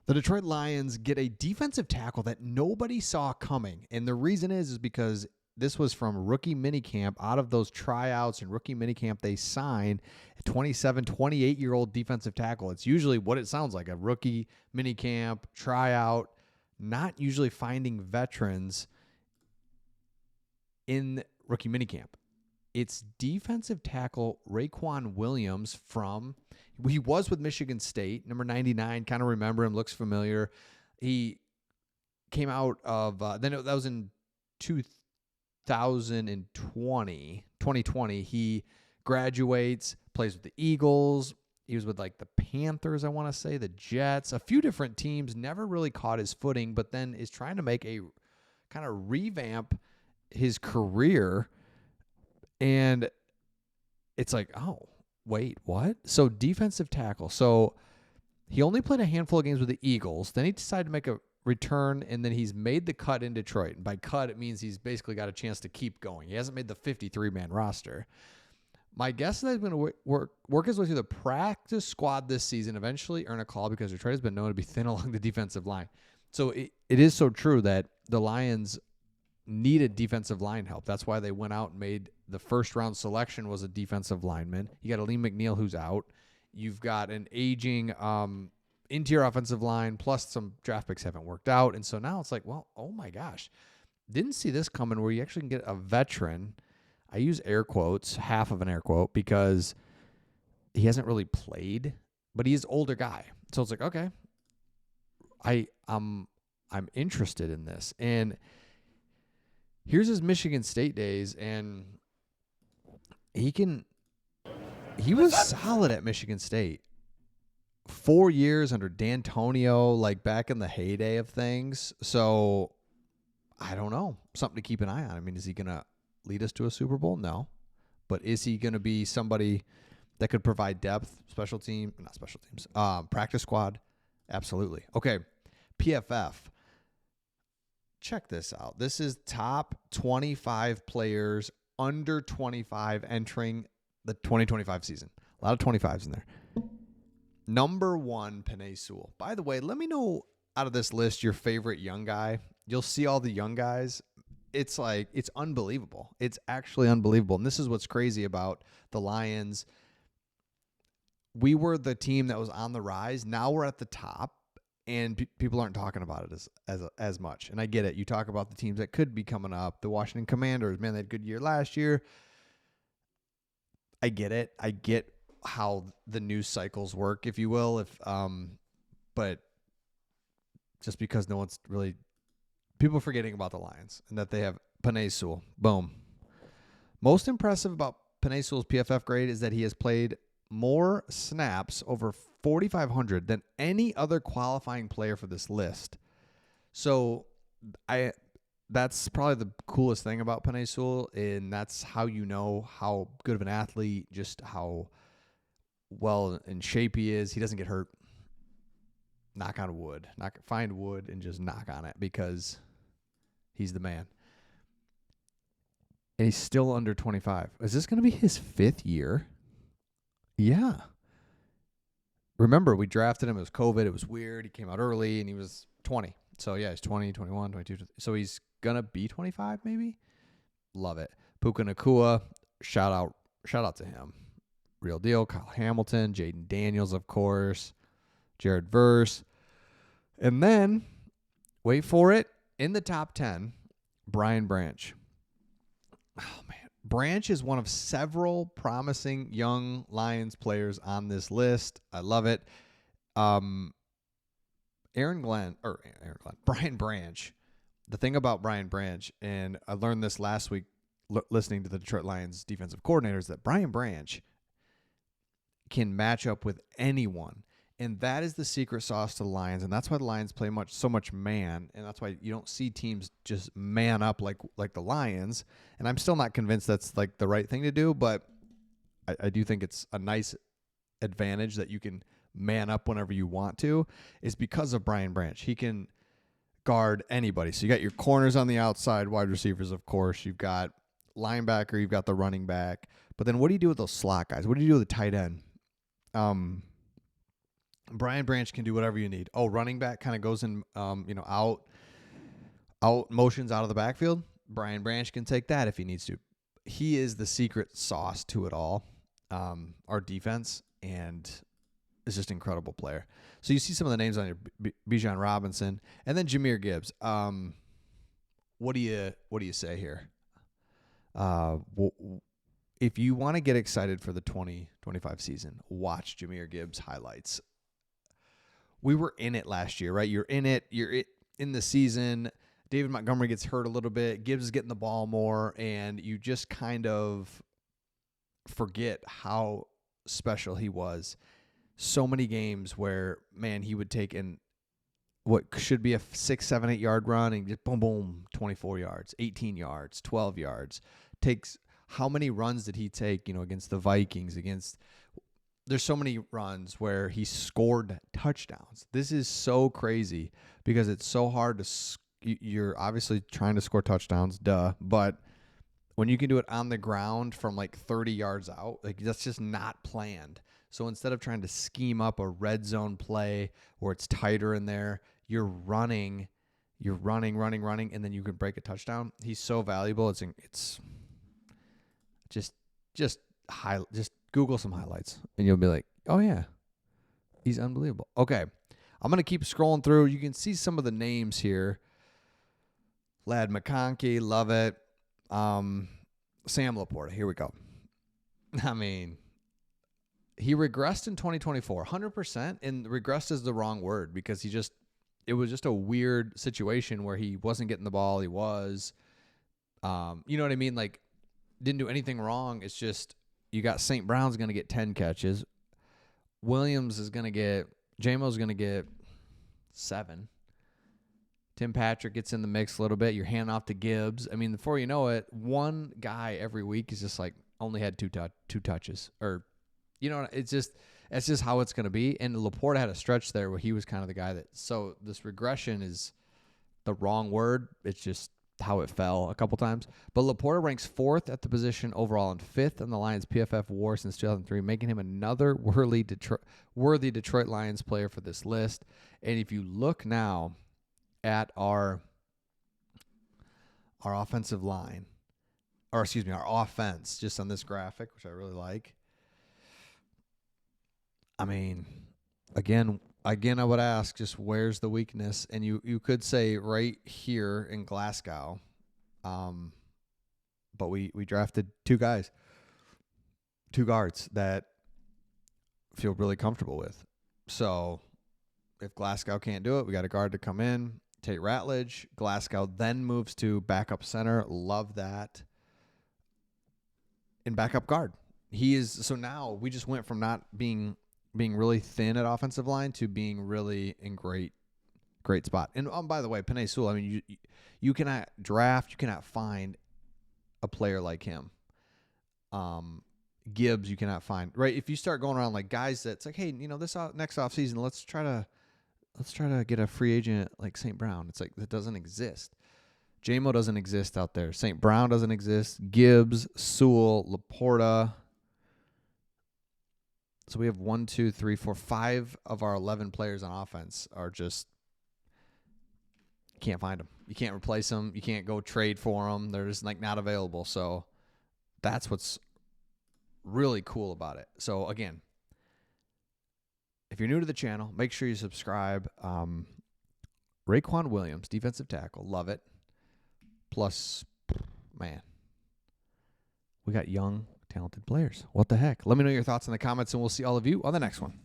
The Detroit Lions get a defensive tackle that nobody saw coming. And the reason is because this was from rookie minicamp. Out of those tryouts and rookie minicamp, they sign a 27, 28-year-old defensive tackle. It's usually what it sounds like, a rookie minicamp, tryout, not usually finding veterans in rookie minicamp. It's defensive tackle Rayshawn Williams he was with Michigan State, number 99. Kind of remember him, looks familiar. He came out of, that was in 2020. He graduates, plays with the Eagles. He was with like the Panthers, I want to say, the Jets, a few different teams, never really caught his footing, but then is trying to make a kind of revamp his career. And it's like, oh, wait, what? So defensive tackle. So he only played a handful of games with the Eagles. Then he decided to make a return, and then he's made the cut in Detroit. And by cut, it means he's basically got a chance to keep going. He hasn't made the 53-man roster. My guess is that he's going to work his way through the practice squad this season, eventually earn a call, because Detroit has been known to be thin along the defensive line. So it is so true that the Lions needed defensive line help. That's why they went out and made the first-round selection was a defensive lineman. You got Aleem McNeil, who's out. You've got an aging interior offensive line, plus some draft picks haven't worked out. And so now it's like, well, oh my gosh. Didn't see this coming where you actually can get a veteran. I use air quotes, half of an air quote, because he hasn't really played, but he's an older guy. So it's like, okay, I'm interested in this. And here's his Michigan State days, and he was solid at Michigan State. 4 years under D'Antonio, like back in the heyday of things. So I don't know. Something to keep an eye on. I mean, is he going to lead us to a Super Bowl? No. But is he going to be somebody that could provide depth, practice squad? Absolutely. Okay, PFF. Check this out. This is top 25 players under 25 entering the 2025 season. A lot of 25s in there. Number 1, Penei Sewell. By the way, let me know out of this list your favorite young guy. You'll see all the young guys. It's like, it's unbelievable. It's actually unbelievable. And this is what's crazy about the Lions. We were the team that was on the rise. Now we're at the top. And people aren't talking about it as much. And I get it. You talk about the teams that could be coming up. The Washington Commanders, man, they had a good year last year. I get it. I get how the news cycles work, if you will. But just because no one's really, people are forgetting about the Lions and that they have Penei Sewell. Boom. Most impressive about Penei Sewell's PFF grade is that he has played more snaps, over 4,500, than any other qualifying player for this list. So that's probably the coolest thing about Penei Sewell, and that's how you know how good of an athlete, just how well in shape he is. He doesn't get hurt. Knock on wood. Find wood and just knock on it, because he's the man. And he's still under 25. Is this going to be his 5th year? Yeah. Remember, we drafted him. It was COVID. It was weird. He came out early, and he was 20. So, yeah, he's 20, 21, 22. So he's going to be 25 maybe? Love it. Puka Nacua, shout out to him. Real deal. Kyle Hamilton, Jaden Daniels, of course, Jared Verse. And then, wait for it, in the top 10, Brian Branch. Oh, man. Branch is one of several promising young Lions players on this list. I love it. Brian Branch. The thing about Brian Branch, and I learned this last week listening to the Detroit Lions defensive coordinators, that Brian Branch can match up with anyone. And that is the secret sauce to the Lions, and that's why the Lions play so much man, and that's why you don't see teams just man up like the Lions. And I'm still not convinced that's like the right thing to do, but I do think it's a nice advantage that you can man up whenever you want to, is because of Brian Branch. He can guard anybody. So you got your corners on the outside, wide receivers, of course. You've got linebacker, you've got the running back. But then what do you do with those slot guys? What do you do with the tight end? Brian Branch can do whatever you need. Oh, running back kind of goes in, out motions out of the backfield. Brian Branch can take that if he needs to. He is the secret sauce to it all. Our defense, and is just an incredible player. So you see some of the names on here: Bijan Robinson, and then Jahmyr Gibbs. What do you say here? If you want to get excited for the 2025 season, watch Jahmyr Gibbs highlights. We were in it last year, right? You're in it. You're in the season. David Montgomery gets hurt a little bit. Gibbs is getting the ball more, and you just kind of forget how special he was. So many games where, man, he would take in what should be a 6, 7, 8 yard run and just boom, boom, 24 yards, 18 yards, 12 yards. Takes how many runs did he take, against the Vikings, there's so many runs where he scored touchdowns. This is so crazy because it's so hard to, you're obviously trying to score touchdowns, but when you can do it on the ground from like 30 yards out, like that's just not planned. So instead of trying to scheme up a red zone play where it's tighter in there, you're running, and then you can break a touchdown. He's so valuable. It's just Google some highlights and you'll be like, oh yeah, he's unbelievable. Okay. I'm going to keep scrolling through. You can see some of the names here. Lad McConkey, love it. Sam Laporta, here we go. I mean, he regressed in 2024, 100%, and regressed is the wrong word because it was just a weird situation where he wasn't getting the ball. He was, you know what I mean? Like, didn't do anything wrong. It's just, you got St. Brown's going to get 10 catches. Williams is going to get, Jamo's going to get 7. Tim Patrick gets in the mix a little bit. You're handing off to Gibbs. I mean, before you know it, one guy every week is just like only had two touches. Or, it's just how it's going to be. And Laporta had a stretch there where he was kind of the guy that, so this regression is the wrong word. It's just how it fell a couple times. But Laporta ranks 4th at the position overall and 5th in the Lions PFF WAR since 2003, making him another worthy Detroit Lions player for this list. And if you look now at our offensive line, our offense, just on this graphic, which I really like. I mean, again, I would ask, just where's the weakness? And you could say right here in Glasgow, but we drafted 2 guards that feel really comfortable with. So if Glasgow can't do it, we got a guard to come in. Tate Ratledge. Glasgow then moves to backup center. Love that. And backup guard. So now we just went from not being really thin at offensive line to being really in great spot. And by the way, Penei Sewell, I mean, you cannot draft, you cannot find a player like him. Gibbs, you cannot find, right? If you start going around like guys that's like, hey, this next offseason, let's try to get a free agent like St. Brown. It's like, that doesn't exist. Jamo doesn't exist out there. St. Brown doesn't exist. Gibbs, Sewell, Laporta. So we have 1, 2, 3, 4, 5 of our 11 players on offense are just, you can't find them. You can't replace them. You can't go trade for them. They're just like not available. So that's what's really cool about it. So again, if you're new to the channel, make sure you subscribe. Rayshawn Williams, defensive tackle, love it. Plus, man, we got young, talented players. What the heck? Let me know your thoughts in the comments, and we'll see all of you on the next one.